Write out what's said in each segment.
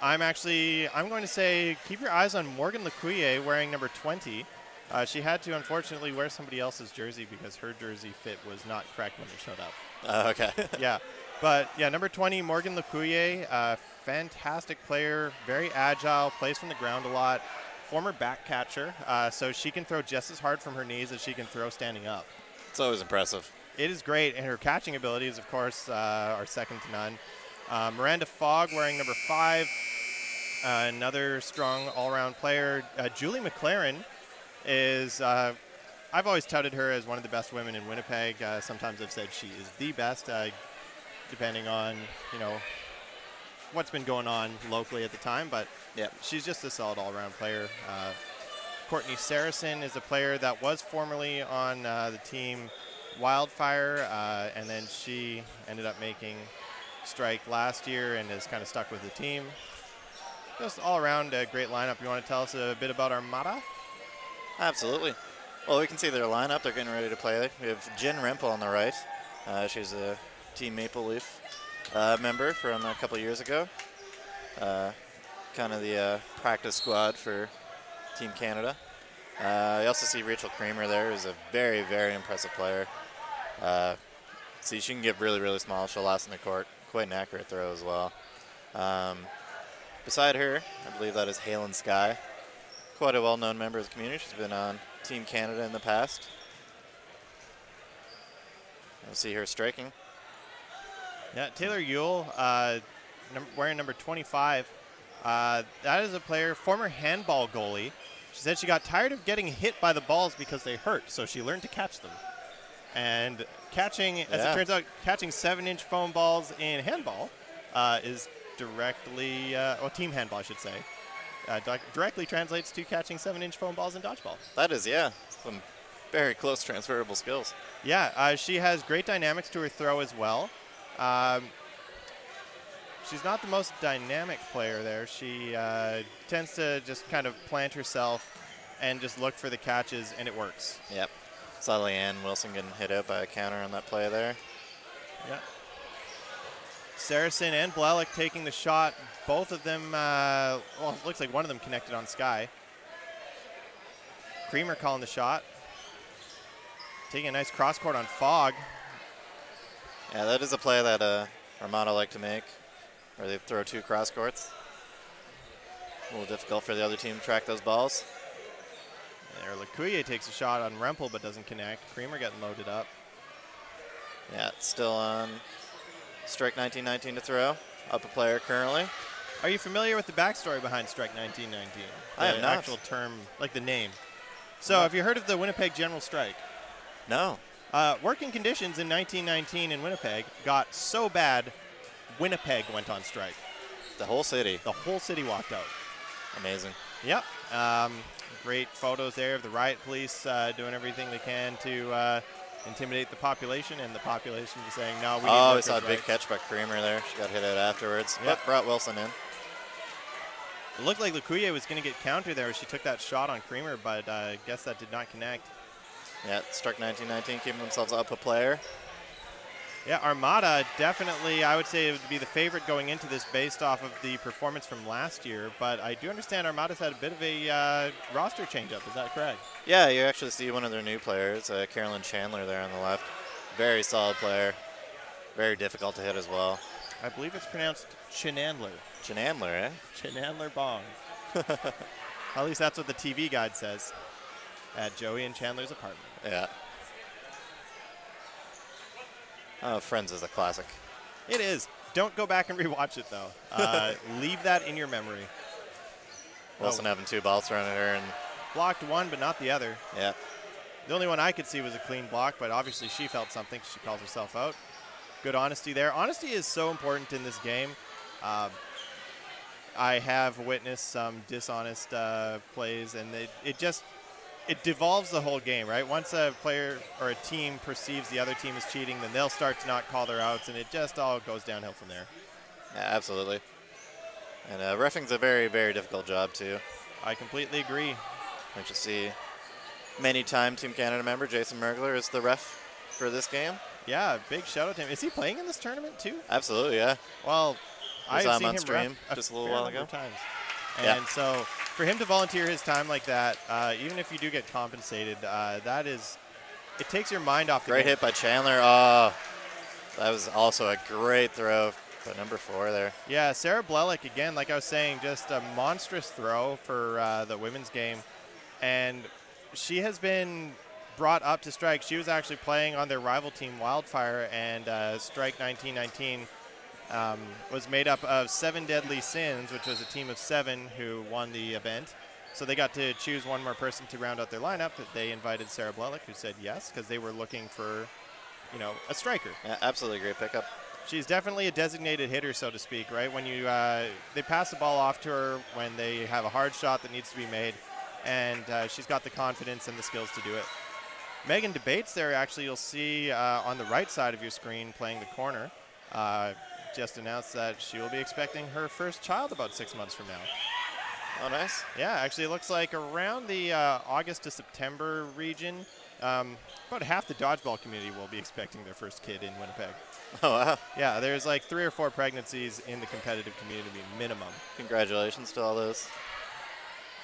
I'm going to say keep your eyes on Morgan Lecuyer wearing number 20. She had to, unfortunately, wear somebody else's jersey because her jersey fit was not correct when it showed up. Okay. Yeah. But, yeah, number 20, Morgan Lecuyer, fantastic player, very agile, plays from the ground a lot, former back catcher, so she can throw just as hard from her knees as she can throw standing up. It's always impressive. It is great, and her catching abilities, of course, are second to none. Miranda Fogg wearing number 5, another strong all-around player. Julie McLaren is, I've always touted her as one of the best women in Winnipeg. Sometimes I've said she is the best, depending on, what's been going on locally at the time. But she's just a solid all-around player. Courtney Saracen is a player that was formerly on the team Wildfire, and then she ended up making strike last year and is kind of stuck with the team. Just all around a great lineup. You want to tell us a bit about Armada? Absolutely. Well, we can see their lineup. They're getting ready to play. We have Jen Rempel on the right. She's a Team Maple Leaf member from a couple years ago. Kind of the practice squad for Team Canada. You also see Rachel Kramer there, who's a very, very impressive player. See, she can get really, really small. She'll last in the court. Quite an accurate throw as well. Beside her, I believe that is Halen Sky. Quite a well-known member of the community. She's been on Team Canada in the past. You'll see her striking. Yeah, Taylor Ewell, wearing number 25. That is a player, former handball goalie. She said she got tired of getting hit by the balls because they hurt, so she learned to catch them. And catching, as it turns out, catching 7-inch foam balls in handball is directly, team handball, I should say, directly translates to catching 7-inch foam balls in dodgeball. That is, some very close transferable skills. Yeah, she has great dynamics to her throw as well. She's not the most dynamic player there. She tends to just kind of plant herself and just look for the catches, and it works. Yep. Saw Leanne Wilson getting hit out by a counter on that play there. Yeah. Saracen and Blelick taking the shot. Both of them, it looks like one of them connected on Sky. Creamer calling the shot. Taking a nice cross court on Fogg. Yeah, that is a play that Armada like to make, where they throw 2 cross courts. A little difficult for the other team to track those balls. There, Lecuyer takes a shot on Rempel but doesn't connect. Creamer getting loaded up. Yeah, it's still on strike 19-19 to throw. Up a player currently. Are you familiar with the backstory behind strike 19-19? I am not. The actual term, like the name. So have you heard of the Winnipeg General Strike? No. Working conditions in 1919 in Winnipeg got so bad, Winnipeg went on strike. The whole city. The whole city walked out. Amazing. Yep. Great photos there of the riot police doing everything they can to intimidate the population, and the population was saying, no, we need we workers' saw a big rights. catch by Creamer there. She got hit out afterwards. Yep. But brought Wilson in. It looked like Lecuyer was going to get countered there as she took that shot on Creamer, but I guess that did not connect. Yeah, struck 19-19, keeping themselves up a player. Yeah, Armada definitely, I would say, it would be the favorite going into this based off of the performance from last year. But I do understand Armada's had a bit of a roster change-up. Is that correct? Yeah, you actually see one of their new players, Carolyn Chandler there on the left. Very solid player. Very difficult to hit as well. I believe it's pronounced Chinandler. Chinandler, eh? Chinandler Bong. At least that's what the TV guide says at Joey and Chandler's apartment. Yeah. Oh, Friends is a classic. It is. Don't go back and rewatch it, though. Leave that in your memory. Wilson having 2 balls thrown at her. And blocked one, but not the other. yeah. The only one I could see was a clean block, but obviously she felt something. She calls herself out. Good honesty there. Honesty is so important in this game. I have witnessed some dishonest plays, and it devolves the whole game, right? Once a player or a team perceives the other team is cheating, then they'll start to not call their outs, and it just all goes downhill from there. Yeah, absolutely. And reffing's a very, very difficult job, too. I completely agree. Which you see many-time Team Canada member Jason Mergler is the ref for this game. Yeah, big shout out to him. Is he playing in this tournament, too? Absolutely, yeah. Well, I saw have him seen on him stream ref just a little while ago. times. Yeah. And so for him to volunteer his time like that, even if you do get compensated, it takes your mind off the Great game. hit by Chandler. Oh, that was also a great throw by number 4 there. Yeah, Sarah Blelick, again, like I was saying, just a monstrous throw for the women's game. And she has been brought up to Strike. She was actually playing on their rival team, Wildfire, and Strike 1919 was made up of 7 Deadly Sins, which was a team of 7 who won the event. So they got to choose one more person to round out their lineup. They invited Sarah Blelick, who said yes, because they were looking for, a striker. Yeah, absolutely great pickup. She's definitely a designated hitter, so to speak, right? When they pass the ball off to her when they have a hard shot that needs to be made, and she's got the confidence and the skills to do it. Megan Debates there, actually, you'll see on the right side of your screen playing the corner, just announced that she will be expecting her first child about 6 months from now. Oh, nice. Yeah, actually, it looks like around the August to September region, about half the dodgeball community will be expecting their first kid in Winnipeg. Oh, wow. Yeah, there's like 3 or 4 pregnancies in the competitive community minimum. Congratulations to all those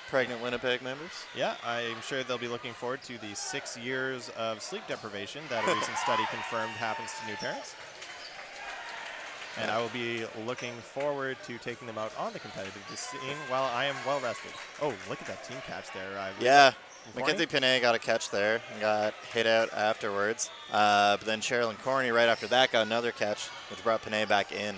pregnant Winnipeg members. Yeah, I'm sure they'll be looking forward to the 6 years of sleep deprivation that a recent study confirmed happens to new parents. And I will be looking forward to taking them out on the competitive scene while I am well rested. Oh, look at that team catch there. Yeah, Mackenzie Pinay got a catch there and got hit out afterwards. But then Sherilyn Corney right after that got another catch, which brought Pinay back in.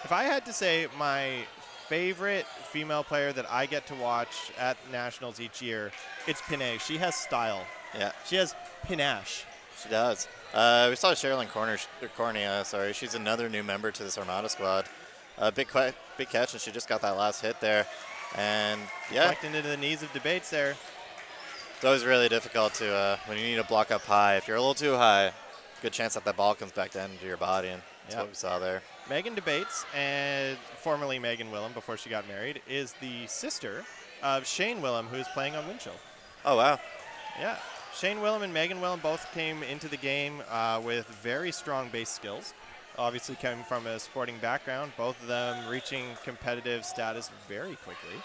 If I had to say my favorite female player that I get to watch at Nationals each year, it's Pinay. She has style. Yeah. She has panache. She does. We saw Sherilyn Corney. She's another new member to this Armada squad. Big catch, and she just got that last hit there. And yeah, Deflecting into the knees of Debates there. it's always really difficult to when you need to block up high. If you're a little too high, good chance that ball comes back down into your body, and that's what we saw there. Megan Debates, and formerly Megan Willem before she got married, is the sister of Shane Willem, who is playing on Winchell. Oh, wow. Yeah. Shane Willem and Megan Willem both came into the game with very strong base skills. Obviously coming from a sporting background, both of them reaching competitive status very quickly.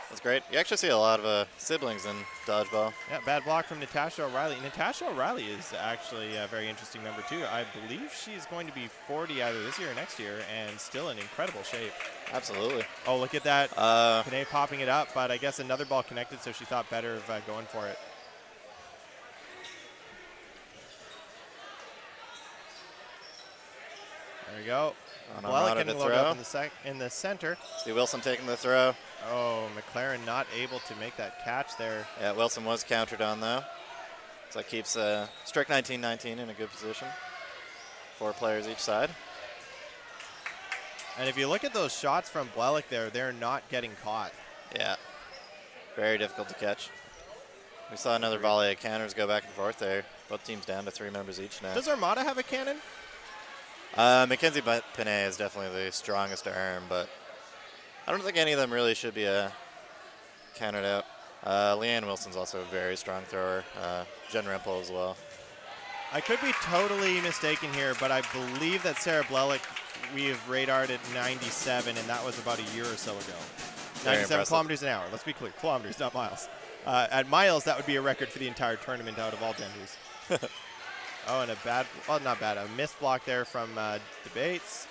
That's great. You actually see a lot of siblings in dodgeball. Yeah, bad block from Natasha O'Reilly. Natasha O'Reilly is actually a very interesting member too. I believe she's going to be 40 either this year or next year and still in incredible shape. Absolutely. Oh, look at that. Pinay popping it up, but I guess another ball connected, so she thought better of going for it. There we go. Blelick getting loaded up in the center. See Wilson taking the throw. Oh, McLaren not able to make that catch there. Yeah, Wilson was countered on though. So that keeps Strike 1919 in a good position. 4 players each side. And if you look at those shots from Blelick there, they're not getting caught. Yeah, very difficult to catch. We saw another volley of counters go back and forth there. Both teams down to 3 members each now. Does Armada have a cannon? Mackenzie Pinay is definitely the strongest arm, but I don't think any of them really should be counted out. Leanne Wilson's also a very strong thrower. Jen Rempel as well. I could be totally mistaken here, but I believe that Sarah Blelick, we have radared at 97, and that was about a year or so ago. Very 97 impressive. kilometers an hour. Let's be clear. Kilometers, not miles. At miles, that would be a record for the entire tournament out of all genders. Oh, and a missed block there from Debates.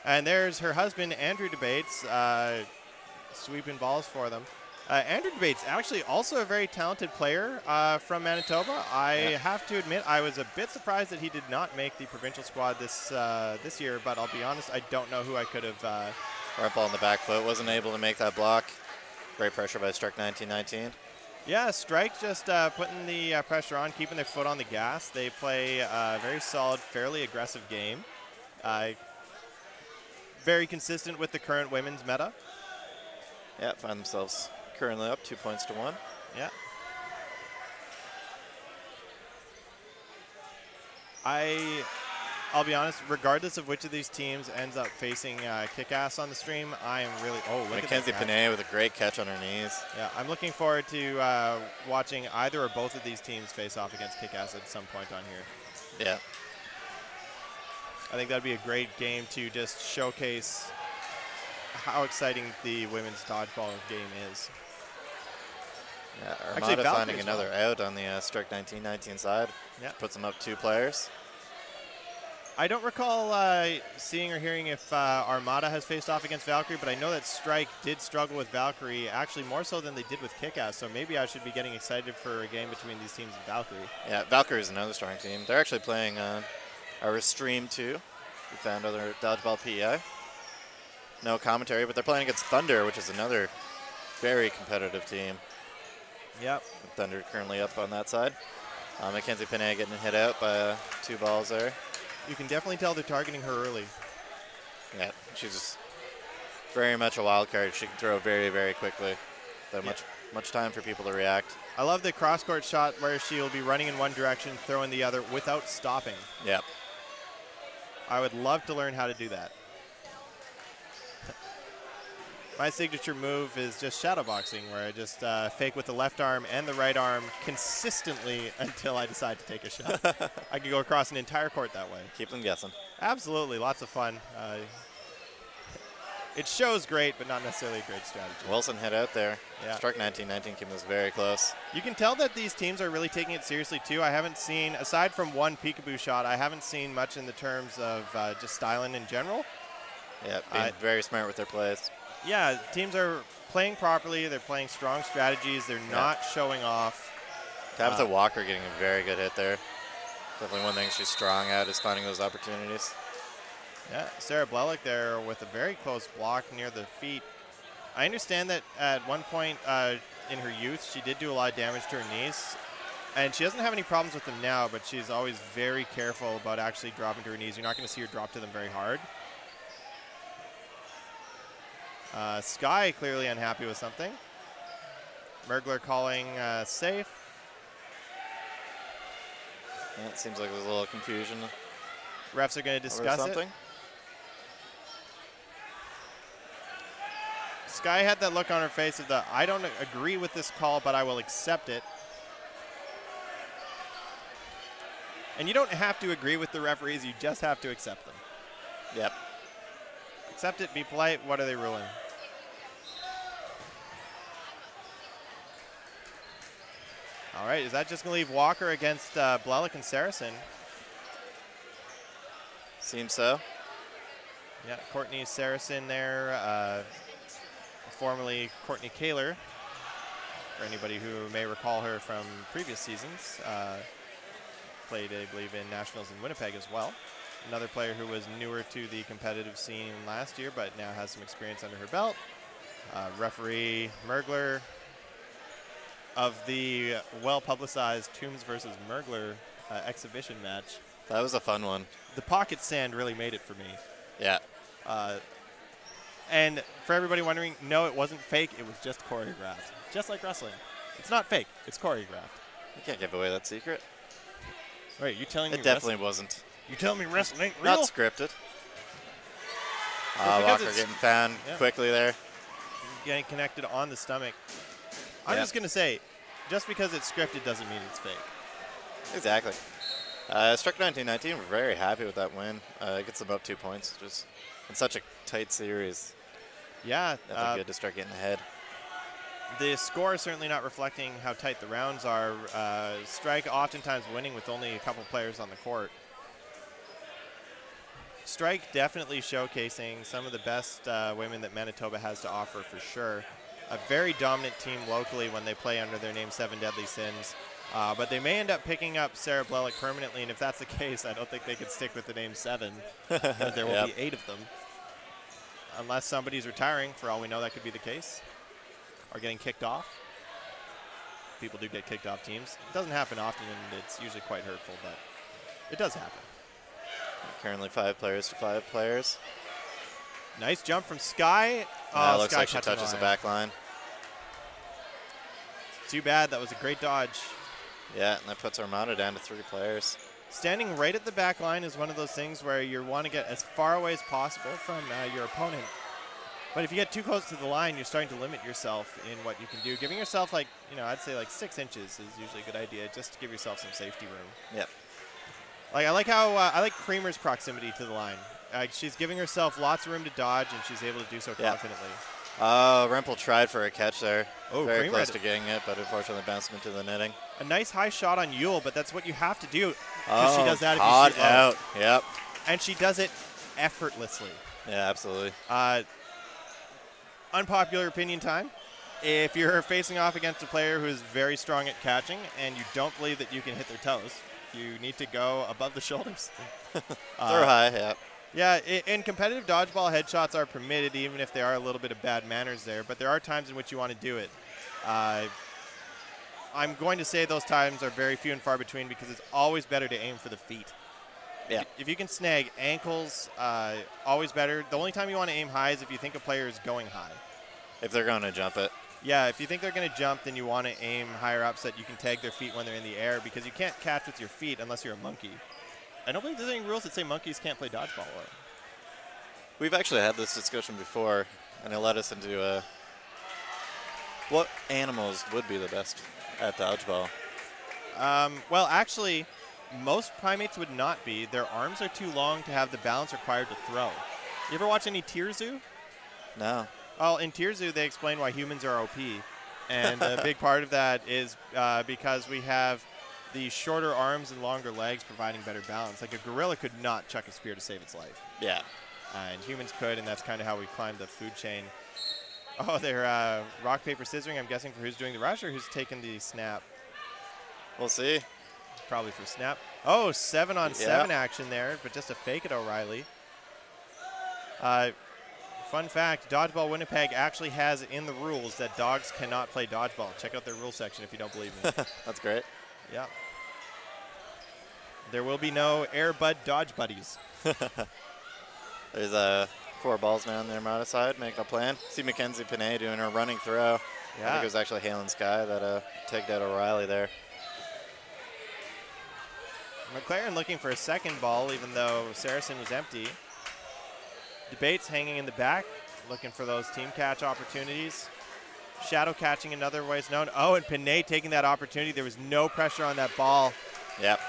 And there's her husband, Andrew Debates, sweeping balls for them. Andrew Debates, actually also a very talented player from Manitoba. I have to admit, I was a bit surprised that he did not make the provincial squad this year, but I'll be honest, I don't know who I could have. Rempel on the back foot, wasn't able to make that block. Great pressure by Strike 1919. Yeah, Strike just putting the pressure on, keeping their foot on the gas. They play a very solid, fairly aggressive game. Very consistent with the current women's meta. Yeah, find themselves currently up 2 points to 1. Yeah. I'll be honest, regardless of which of these teams ends up facing Kick-Ass on the stream, I am really, look Mackenzie at that. Pinay with a great catch on her knees. Yeah, I'm looking forward to watching either or both of these teams face off against Kick-Ass at some point on here. Yeah. I think that'd be a great game to just showcase how exciting the women's dodgeball game is. Yeah, Actually, Armada Valkyrie finding as well. another out on the Strike 1919 side. Yeah. Puts them up 2 players. I don't recall seeing or hearing if Armada has faced off against Valkyrie, but I know that Strike did struggle with Valkyrie, actually more so than they did with Kick-Ass, so maybe I should be getting excited for a game between these teams and Valkyrie. Yeah, Valkyrie is another strong team. They're actually playing our stream too. We found other dodgeball PEI. No commentary, but they're playing against Thunder, which is another very competitive team. Yep. Thunder currently up on that side. Mackenzie Pinay getting hit out by 2 balls there. You can definitely tell they're targeting her early. Yeah, she's very much a wild card. She can throw very, very quickly. Not much time for people to react. I love the cross-court shot where she'll be running in one direction, throwing the other without stopping. Yep. I would love to learn how to do that. My signature move is just shadow boxing, where I just fake with the left arm and the right arm consistently until I decide to take a shot. I can go across an entire court that way. Keep them guessing. Absolutely, lots of fun. It shows great, but not necessarily a great strategy. Wilson hit out there. Yeah. Strike 1919 keeping this very close. You can tell that these teams are really taking it seriously, too. I haven't seen, aside from one peekaboo shot, I haven't seen much in the terms of just styling in general. Yeah, being very smart with their plays. Yeah, teams are playing properly. They're playing strong strategies. They're not showing off. Tabitha Walker getting a very good hit there. Definitely one thing she's strong at is finding those opportunities. Yeah, Sarah Blelick there with a very close block near the feet. I understand that at one point in her youth, she did do a lot of damage to her knees. And she doesn't have any problems with them now, but she's always very careful about actually dropping to her knees. You're not going to see her drop to them very hard. Sky clearly unhappy with something. Mergler calling safe. Yeah, it seems like there's a little confusion. Refs are going to discuss it. Sky had that look on her face of the, I don't agree with this call, but I will accept it. And you don't have to agree with the referees, you just have to accept them. Yep. Accept it, be polite, what are they ruling? All right, is that just going to leave Walker against Blelick and Saracen? Seems so. Yeah, Courtney Saracen there, formerly Courtney Kaler, for anybody who may recall her from previous seasons. Played, I believe, in Nationals in Winnipeg as well. Another player who was newer to the competitive scene last year, but now has some experience under her belt. Referee Mergler of the well-publicized Toombs versus Mergler exhibition match. That was a fun one. The pocket sand really made it for me. Yeah. And for everybody wondering, no, it wasn't fake. It was just choreographed. Just like wrestling. It's not fake. It's choreographed. You can't give away that secret. Wait, you telling me It definitely wasn't. You telling me wrestling ain't real? Not scripted. Well, Walker getting found quickly there. Getting connected on the stomach. I'm just going to say, just because it's scripted doesn't mean it's fake. Exactly. Struck 1919, we're very happy with that win. It gets them up 2 points. Just in such a tight series. Yeah. Definitely good to start getting ahead. The score is certainly not reflecting how tight the rounds are. Strike oftentimes winning with only a couple players on the court. Strike definitely showcasing some of the best women that Manitoba has to offer for sure. A very dominant team locally when they play under their name 7 Deadly Sins. But they may end up picking up Sarah Blelick permanently, and if that's the case, I don't think they could stick with the name 7, because there will be 8 of them. Unless somebody's retiring, for all we know, that could be the case. Or getting kicked off. People do get kicked off teams. It doesn't happen often, and it's usually quite hurtful, but it does happen. Currently 5 players to 5 players. Nice jump from Sky. Looks Sky like she touches the back line. Too bad. That was a great dodge. Yeah, and that puts Armada down to 3 players. Standing right at the back line is one of those things where you want to get as far away as possible from your opponent. But if you get too close to the line, you're starting to limit yourself in what you can do. Giving yourself, I'd say 6 inches is usually a good idea, just to give yourself some safety room. Yep. Like I like how I like Creamer's proximity to the line. She's giving herself lots of room to dodge, and she's able to do so confidently. Rempel tried for a catch there. Oh, very Creamer close to getting it, but unfortunately bounced into the netting. A nice high shot on Yule, but that's what you have to do. Oh, she does that caught if you shoot low. out. Yep. And she does it effortlessly. Yeah, absolutely. Unpopular opinion time. If you're facing off against a player who is very strong at catching and you don't believe that you can hit their toes, you need to go above the shoulders. Throw high, yeah. Yeah, in competitive dodgeball, headshots are permitted even if there are a little bit of bad manners there, but there are times in which you want to do it. I'm going to say those times are very few and far between because it's always better to aim for the feet. Yeah. If you can snag ankles, always better. The only time you want to aim high is if you think a player is going high. If they're going to jump it. Yeah, if you think they're going to jump, then you want to aim higher up so that you can tag their feet when they're in the air because you can't catch with your feet unless you're a monkey. I don't believe there's any rules that say monkeys can't play dodgeball. We've actually had this discussion before, and it led us into what animals would be the best at dodgeball. Well, actually, most primates would not be. Their arms are too long to have the balance required to throw. You ever watch any Tier Zoo? No. Well, in Tier Zoo, they explain why humans are OP. And a big part of that is because we have the shorter arms and longer legs providing better balance. Like a gorilla could not chuck a spear to save its life. Yeah. And humans could, and that's kind of how we climb the food chain. Oh, they're rock, paper, scissoring, I'm guessing, for who's doing the rush or who's taking the snap. We'll see. Probably for snap. Oh, 7-on-7 action there, but just a fake at O'Reilly. Fun fact, Dodgeball Winnipeg actually has in the rules that dogs cannot play dodgeball. Check out their rule section if you don't believe me. That's great. Yeah. There will be no Air Bud Dodge Buddies. There's 4 balls now on the Armada side, making a plan. See Mackenzie Panay doing her running throw. Yeah. I think it was actually Halen Sky that tagged out O'Reilly there. McLaren looking for a second ball, even though Saracen was empty. Debates hanging in the back, looking for those team catch opportunities. Shadow catching in other ways known. Oh, and Panay taking that opportunity. There was no pressure on that ball. Yep.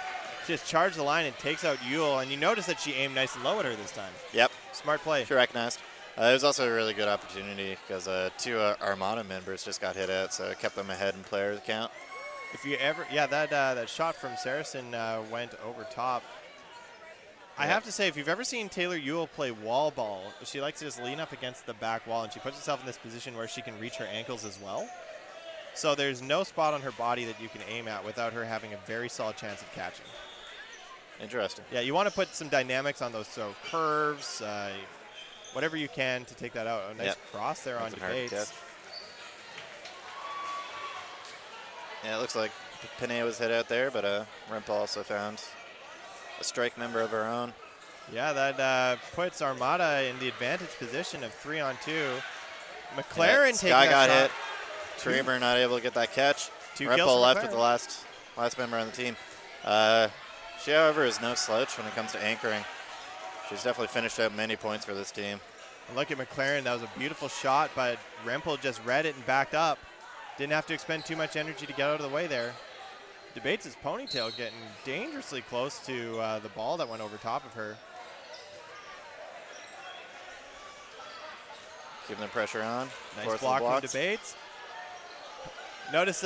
Just charged the line and takes out Yule, and you notice that she aimed nice and low at her this time. Yep. Smart play. She recognized. It was also a really good opportunity because 2 Armada members just got hit out, so it kept them ahead in players count. If you ever, yeah, that shot from Saracen went over top. I have to say, if you've ever seen Taylor Ewell play wall ball, she likes to just lean up against the back wall, and she puts herself in this position where she can reach her ankles as well. So there's no spot on her body that you can aim at without her having a very solid chance of catching. Interesting. Yeah, you want to put some dynamics on those curves, whatever you can to take that out. A nice cross there on Debates. Yeah, it looks like Panay was hit out there, but Rempel also found a strike member of her own. Yeah, that puts Armada in the advantage position of 3-on-2. McLaren taking Sky that got shot. hit. Creamer not able to get that catch. 2 kills Rempel for left McLaren. with the last member on the team. She, however, is no slouch when it comes to anchoring. She's definitely finished out many points for this team. And look at McLaren. That was a beautiful shot, but Rempel just read it and backed up. Didn't have to expend too much energy to get out of the way there. Debates' ponytail getting dangerously close to the ball that went over top of her. Keeping the pressure on. Nice block from Debates. Notice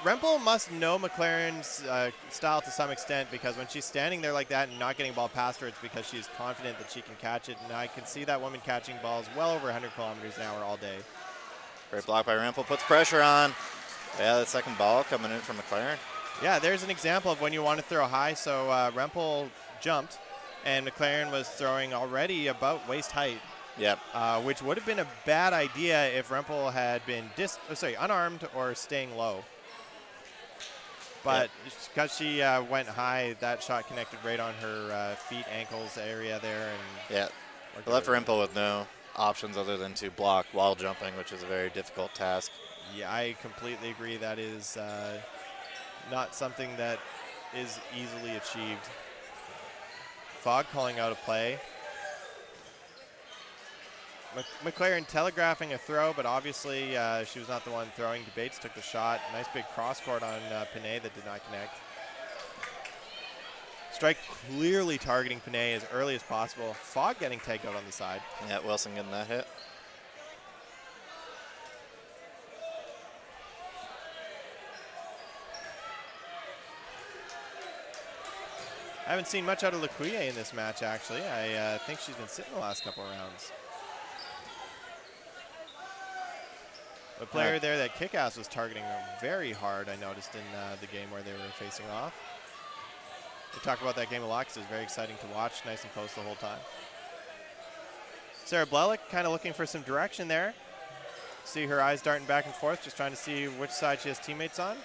Rempel must know McLaren's style to some extent because when she's standing there like that and not getting ball past her, it's because she's confident that she can catch it. And I can see that woman catching balls well over 100 kilometers an hour all day. Great block by Rempel. Puts pressure on. Yeah, that second ball coming in from McLaren. Yeah, there's an example of when you want to throw high. So Rempel jumped, and McLaren was throwing already about waist height. Yep. Which would have been a bad idea if Rempel had been unarmed or staying low. But because she went high, that shot connected right on her feet, ankles area there. And yeah, it left Rempel with no options other than to block while jumping, which is a very difficult task. Yeah, I completely agree. That is not something that is easily achieved. Fogg calling out a play. McLaren telegraphing a throw, but obviously she was not the one throwing. Debates took the shot. Nice big cross court on Panay that did not connect. Strike clearly targeting Panay as early as possible. Fogg getting tagged out on the side. Yeah, Wilson getting that hit. I haven't seen much out of Lakuye in this match, actually. I think she's been sitting the last couple of rounds. The player there that Kickass was targeting her very hard, I noticed in the game where they were facing off. We talk about that game a lot because it was very exciting to watch, nice and close the whole time. Sarah Blelick kind of looking for some direction there. See her eyes darting back and forth, just trying to see which side she has teammates on.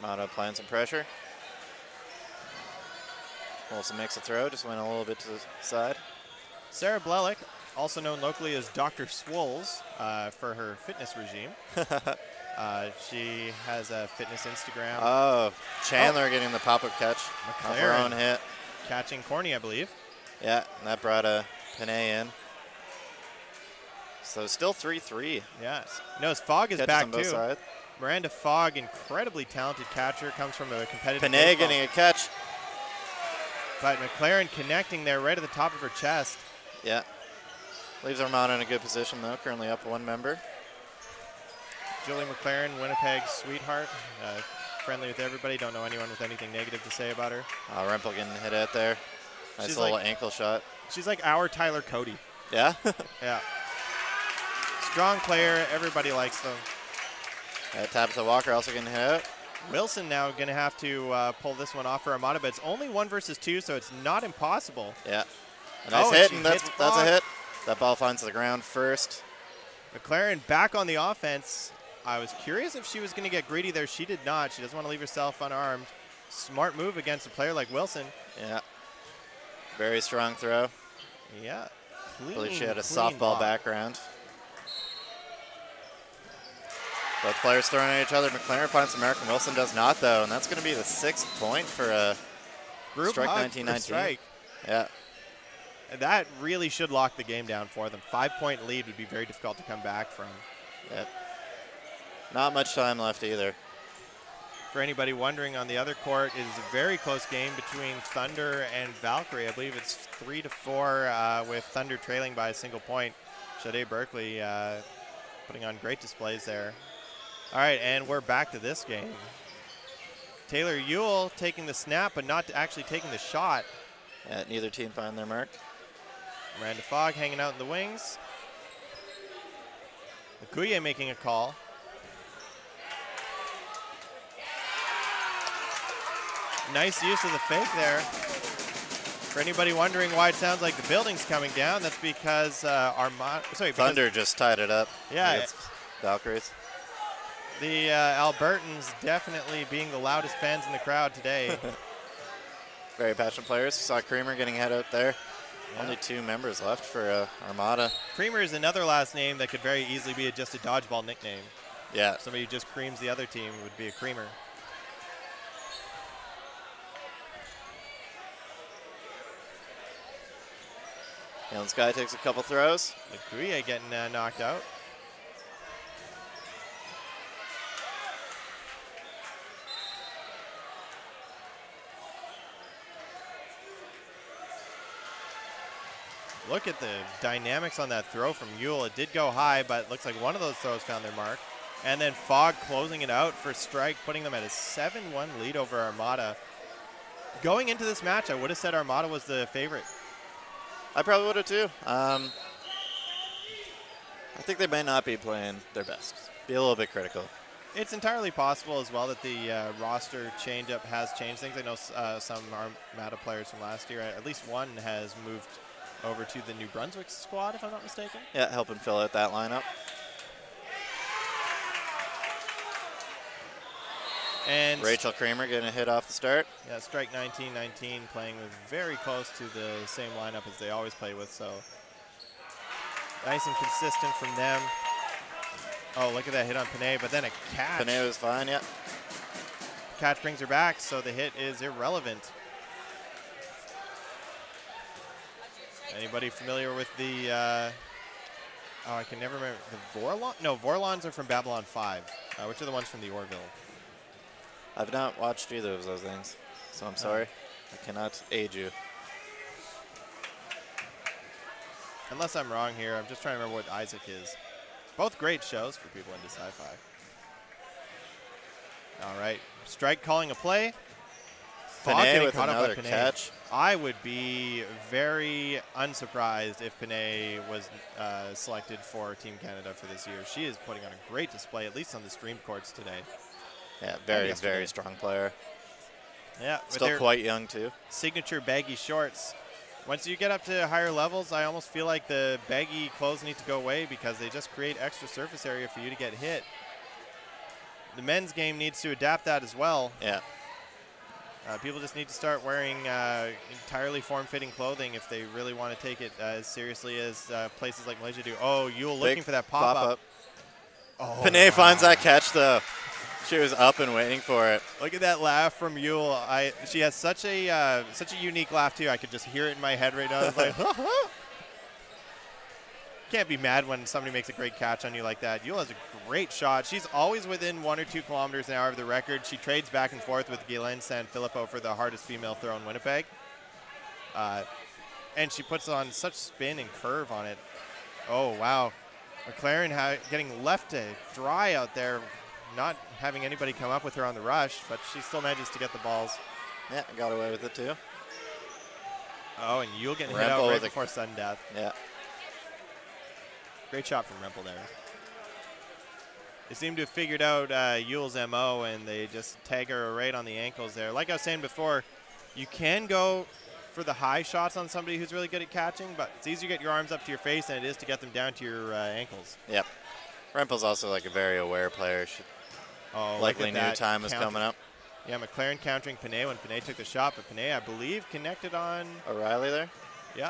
Armada applying some pressure. Wilson makes a throw, just went a little bit to the side. Sarah Blelick, also known locally as Dr. Swoles for her fitness regime. She has a fitness Instagram. Oh, Chandler getting the pop-up catch off her own hit. Catching Corny, I believe. Yeah, and that brought Panay in. So still 3-3. Yes. Notice Fogg is Catches back on both too. sides. Miranda Fogg, incredibly talented catcher, comes from a competitive Panay baseball. getting a catch. But McLaren connecting there right at the top of her chest. Yeah. Leaves Armada in a good position, though. Currently up one member. Julie McLaren, Winnipeg's sweetheart. Friendly with everybody. Don't know anyone with anything negative to say about her. Rempel getting hit at there. Nice She's little like- ankle shot. She's like our Tyler Cody. Yeah? Yeah. Strong player. Everybody likes them. Tabitha Walker also getting hit out. Wilson now going to have to pull this one off for Armada, but it's only 1 versus 2, so it's not impossible. Yeah. A nice and hit, she and that's hits a Fogg. hit. That ball finds the ground first. McLaren back on the offense. I was curious if she was going to get greedy there. She did not. She doesn't want to leave herself unarmed. Smart move against a player like Wilson. Yeah. Very strong throw. Yeah. I believe she had a clean softball block. background. Both players throwing at each other. McLaren finds American. Wilson does not, though, and that's going to be the 6th point for a Group strike hug 19-19. for strike. Yeah. That really should lock the game down for them. 5-point lead would be very difficult to come back from. Yep. Not much time left either. For anybody wondering, on the other court, it is a very close game between Thunder and Valkyrie. I believe it's 3-4 with Thunder trailing by a single point. Sade Berkeley putting on great displays there. All right, and we're back to this game. Taylor Ewell taking the snap, but not actually taking the shot. Yeah, neither team find their mark. Miranda Fogg hanging out in the wings. Lakuye making a call. Nice use of the fake there. For anybody wondering why it sounds like the building's coming down, that's because Thunder just tied it up. Yeah. Against Valkyries. The Albertans definitely being the loudest fans in the crowd today. Very passionate players. Saw Creamer getting head out there. Yeah. Only 2 members left for Armada. Creamer is another last name that could very easily be just a dodgeball nickname. Yeah. Somebody who just creams the other team would be a creamer. Yellow Sky takes a couple throws. Lakuye getting knocked out. Look at the dynamics on that throw from Ewell. It did go high, but it looks like one of those throws found their mark. And then Fogg closing it out for strike, putting them at a 7-1 lead over Armada. Going into this match, I would have said Armada was the favorite. I probably would have too. I think they may not be playing their best. Be a little bit critical. It's entirely possible as well that the roster change-up has changed things. I know some Armada players from last year, at least one has moved over to the New Brunswick squad, if I'm not mistaken. Yeah, helping fill out that lineup. And Rachel Kramer getting a hit off the start. yeah, strike 19-19, playing with very close to the same lineup as they always play with, so nice and consistent from them. Oh, look at that hit on Panay, but then a catch. Panay was fine, yeah. Catch brings her back, so the hit is irrelevant. Anybody familiar with the Oh, I can never remember. The Vorlon? No, Vorlons are from Babylon 5. Which are the ones from the Orville? I've not watched either of those things, so I'm sorry. I cannot aid you. Unless I'm wrong here. I'm just trying to remember what Isaac is. Both great shows for people into sci-fi. All right. Strike calling a play. Panay with another catch. I would be very unsurprised if Panay was selected for Team Canada for this year. She is putting on a great display, at least on the stream courts today. Yeah, very strong player. Yeah, still quite young too. Signature baggy shorts. Once you get up to higher levels, I almost feel like the baggy clothes need to go away because they just create extra surface area for you to get hit. The men's game needs to adapt that as well. Yeah. People just need to start wearing entirely form-fitting clothing if they really want to take it as seriously as places like Malaysia do. Oh, Yule looking for that pop-up. Oh, Panay finds that catch, though. She was up and waiting for it. Look at that laugh from Yule. She has such a unique laugh, too. I could just hear it in my head right now. It's like, can't be mad when somebody makes a great catch on you like that. Yule has a great shot. She's always within 1 or 2 kilometers an hour of the record. She trades back and forth with Guylaine Sanfilippo for the hardest female throw in Winnipeg. And she puts on such spin and curve on it. Oh, wow. McLaren getting left to dry out there, not having anybody come up with her on the rush, but she still manages to get the balls. Yeah, got away with it too. Oh, and Yule getting hit out right before sudden death. Yeah. Great shot from Rempel there. They seem to have figured out Yule's MO, and they just tag her right on the ankles there. Like I was saying before, you can go for the high shots on somebody who's really good at catching, but it's easier to get your arms up to your face than it is to get them down to your ankles. Yep. Rempel's also like a very aware player. She likely knew time was coming up. Yeah, McLaren countering Panay when Panay took the shot, but Panay, I believe, connected on O'Reilly there? Yeah.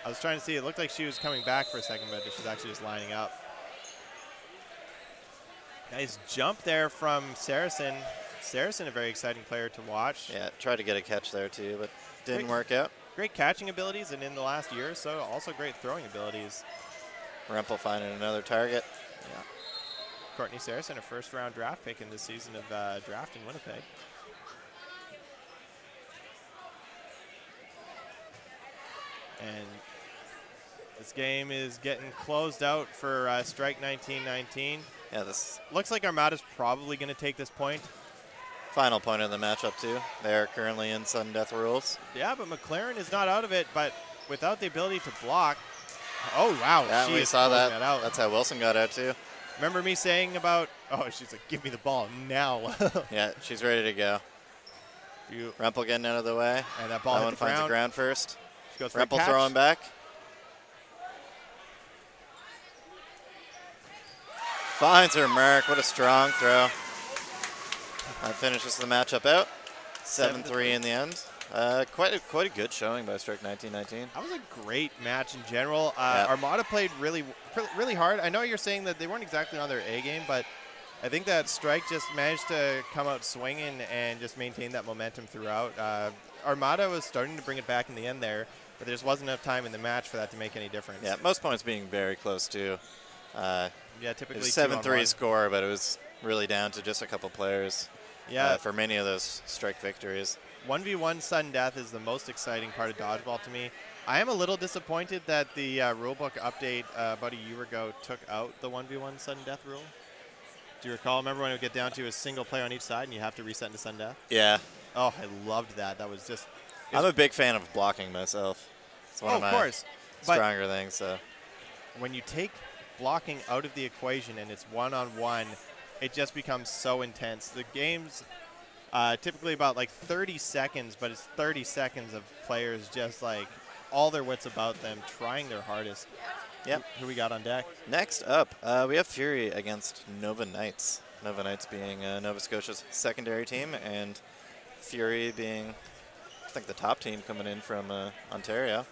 I was trying to see. It looked like she was coming back for a second, but she's actually just lining up. Nice jump there from Saracen. Saracen, a very exciting player to watch. Yeah, tried to get a catch there too, but didn't work out. Great catching abilities, and in the last year or so, also great throwing abilities. Rempel finding another target. Yeah. Courtney Saracen, a first-round draft pick in this season of draft in Winnipeg. And this game is getting closed out for Strike 1919. Yeah, this looks like Armada's probably going to take this point. Final point of the matchup, too. They are currently in sudden death rules. Yeah, but McLaren is not out of it, but without the ability to block. Oh, wow. Yeah, we saw that. That's how Wilson got out, too. Remember me saying about, oh, she's like, give me the ball now. Yeah, she's ready to go. Rempel getting out of the way. And that ball finds the ground first. She goes for Rempel throwing back. Finds her mark. What a strong throw. That finishes the matchup out. 7-3 in the end. Quite a good showing by Strike 1919. That was a great match in general. Armada played really hard. I know you're saying that they weren't exactly on their A game, but I think that Strike just managed to come out swinging and just maintain that momentum throughout. Armada was starting to bring it back in the end there, but there just wasn't enough time in the match for that to make any difference. Yeah, most points being very close too. Yeah, typically 7-3 score, but it was really down to just a couple players. Yeah, for many of those Strike victories. 1v1 sudden death is the most exciting part of dodgeball to me. I am a little disappointed that the rulebook update about a year ago took out the 1v1 sudden death rule. Do you recall? Remember when it would get down to a single player on each side and you have to reset into sudden death? Yeah. Oh, I loved that. That was just... I'm a big fan of blocking myself. It's one of my stronger things. So when you take blocking out of the equation and it's one-on-one, it just becomes so intense. The game's typically about like 30 seconds, but it's 30 seconds of players just like all their wits about them, trying their hardest. Yep. Who we got on deck? Next up, we have Fury against Nova Knights. Nova Knights being Nova Scotia's secondary team, and Fury being, I think, the top team coming in from Ontario.